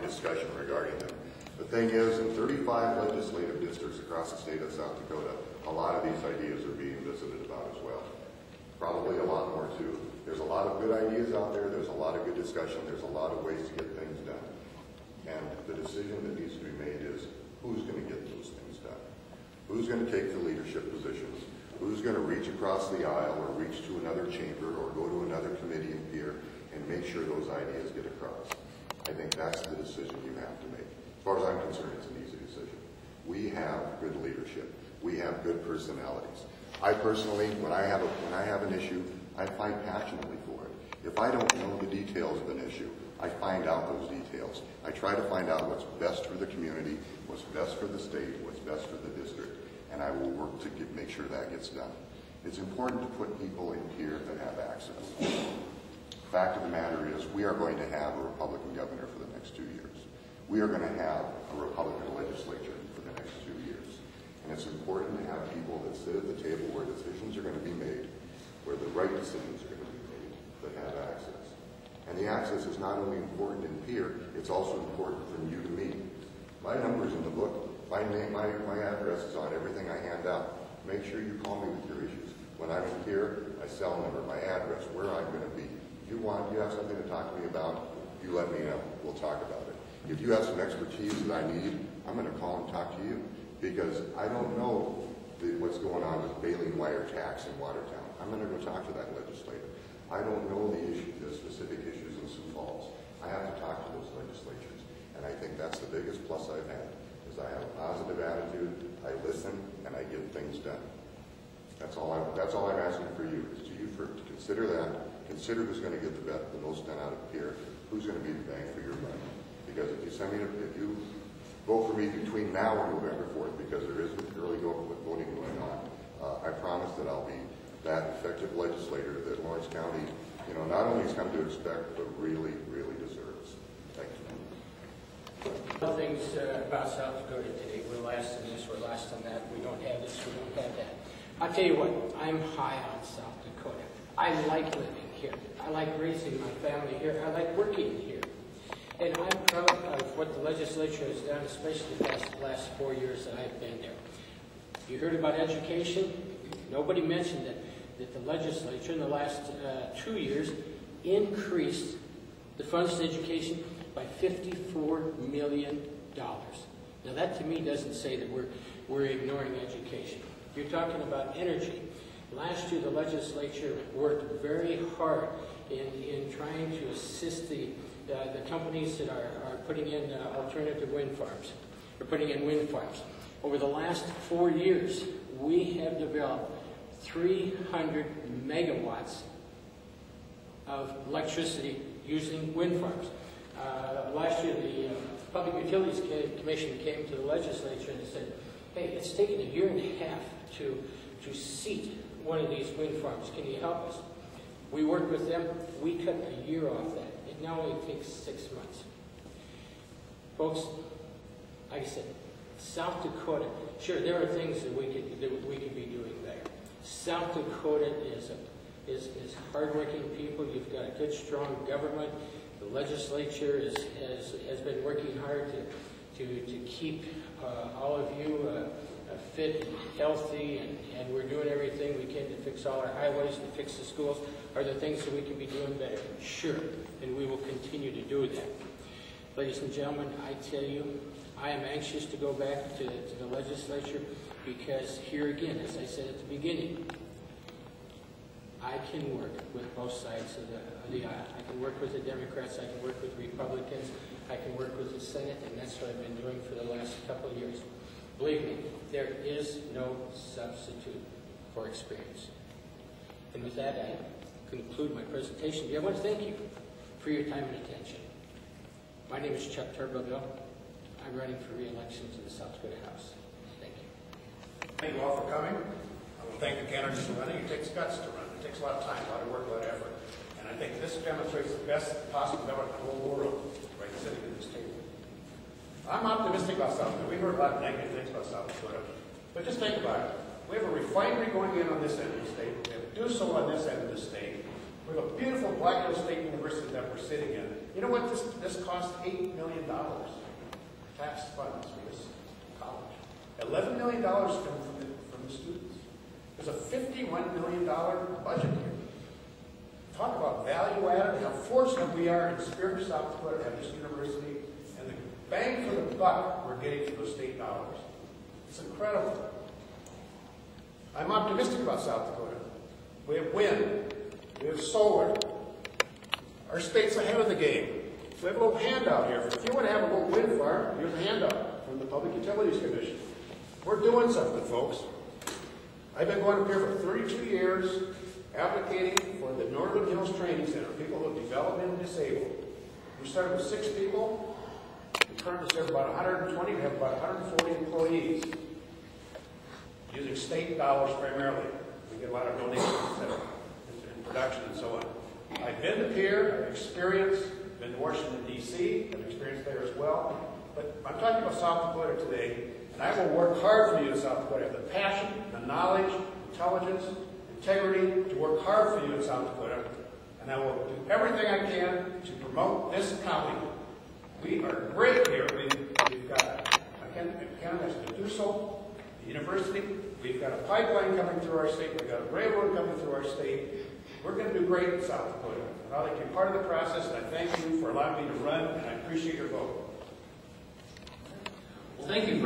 discussion regarding them. The thing is, in 35 legislative districts across the state of South Dakota, a lot of these ideas are being visited about as well. Probably a lot more too. There's a lot of good ideas out there, there's a lot of good discussion, there's a lot of ways to get things done. And the decision that needs to be made is, who's going to get those things done? Who's going to take the leadership positions? Who's going to reach across the aisle or reach to another chamber or go to another committee in here and make sure those ideas get across? I think that's the decision you have to make. As far as I'm concerned, it's an easy decision. We have good leadership. We have good personalities. I personally, when I have an issue, I fight passionately for it. If I don't know the details of an issue, I find out those details. I try to find out what's best for the community, what's best for the state, what's best for the district, and I will work to make sure that gets done. It's important to put people in here that have access. The fact of the matter is, we are going to have a Republican governor for the next 2 years. We are going to have a Republican legislature for the next 2 years. And it's important to have people that sit at the table where decisions are going to be made, where the right decisions are going to be made, that have access. And the access is not only important in here, it's also important from you to me. My number's in the book. My address is on everything I hand out. Make sure you call me with your issues. When I'm in here, my cell number, my address, where I'm going to be. If you have something to talk to me about, you let me know. We'll talk about it. If you have some expertise that I need, I'm going to call and talk to you. Because I don't know what's going on with baling wire tax in Watertown. I'm going to go talk to that legislator. I don't know the specific issues in Sioux Falls. I have to talk to those legislatures. And I think that's the biggest plus I've had, is I have a positive attitude, I listen, and I get things done. That's all I'm asking for you, is to consider that, consider who's going to get the most done out of here, who's going to be the bang for your buck. Because if you vote for me between now and November 4th, because there isn't early voting going on, I promise that I'll be that effective legislator that Lawrence County, not only has come to expect, but really, really deserves. Thank you. One things about South Dakota today. We're last on this, we're last on that. We don't have this, we don't have that. I'll tell you what, I'm high on South Dakota. I like living here. I like raising my family here. I like working here. And I'm proud of what the legislature has done, especially the last 4 years that I've been there. You heard about education? Nobody mentioned that the legislature in the last 2 years increased the funds to education by $54 million. Now that to me doesn't say that we're ignoring education. You're talking about energy. Last year the legislature worked very hard in trying to assist the companies that are putting in alternative wind farms, or putting in wind farms. Over the last 4 years, we have developed 300 megawatts of electricity using wind farms. Last year, the Public Utilities Commission came to the legislature and said, hey, it's taken 1.5 years to seat one of these wind farms. Can you help us? We worked with them. We cut a year off that. It now only takes 6 months. Folks, like I said, South Dakota, sure, there are things that we could be doing better. South Dakota is hardworking people. You've got a good, strong government. The legislature has been working hard to keep all of you fit and healthy, and we're doing everything we can to fix all our highways, to fix the schools. Are there things that we can be doing better? Sure, and we will continue to do that. Ladies and gentlemen, I tell you, I am anxious to go back to the legislature, because here again, as I said at the beginning, I can work with both sides of the aisle. I can work with the Democrats, I can work with Republicans, I can work with the Senate, and that's what I've been doing for the last couple of years. Believe me, there is no substitute for experience. And with that, I conclude my presentation. I want to thank you for your time and attention. My name is Chuck Turbiville. I'm running for re-election to the South Dakota House. Thank you. Thank you all for coming. I will thank the candidates for running. It takes guts to run. It takes a lot of time, a lot of work, a lot of effort. And I think this demonstrates the best possible government in the whole world, right sitting at this table. I'm optimistic about South Dakota. We've heard a lot of negative things about South Dakota. But just think about it. We have a refinery going in on this end of the state. We have a DUSO on this end of the state. We have a beautiful Black Hills State University that we're sitting in. You know what this cost? $8 million. Tax funds for this college. $11 million come from the students. There's a $51 million budget here. Talk about value added and how fortunate we are in Spearfish, South Dakota to have this university and the bang for the buck we're getting for those state dollars. It's incredible. I'm optimistic about South Dakota. We have wind. We have solar. Our state's ahead of the game. We have a little handout here. If you want to have a little wind farm, here's a handout from the Public Utilities Commission. We're doing something, folks. I've been going up here for 32 years, advocating for the Northern Hills Training Center, people who are developmentally disabled. We started with 6 people. We currently serve about 120. We have about 140 employees, using state dollars primarily. We get a lot of donations in production and so on. I've been to Pierre, I've experienced, been to Washington, D.C., I've experienced there as well. But I'm talking about South Dakota today, and I will work hard for you in South Dakota. I have the passion, the knowledge, intelligence, integrity to work hard for you in South Dakota, and I will do everything I can to promote this county. We are great here. We've got, Ken mentioned the DUSO, the university. We've got a pipeline coming through our state. We've got a railroad coming through our state. We're going to do great in South Dakota. And I'd like to be part of the process, and I thank you for allowing me to run, and I appreciate your vote. Well, thank you, Brett.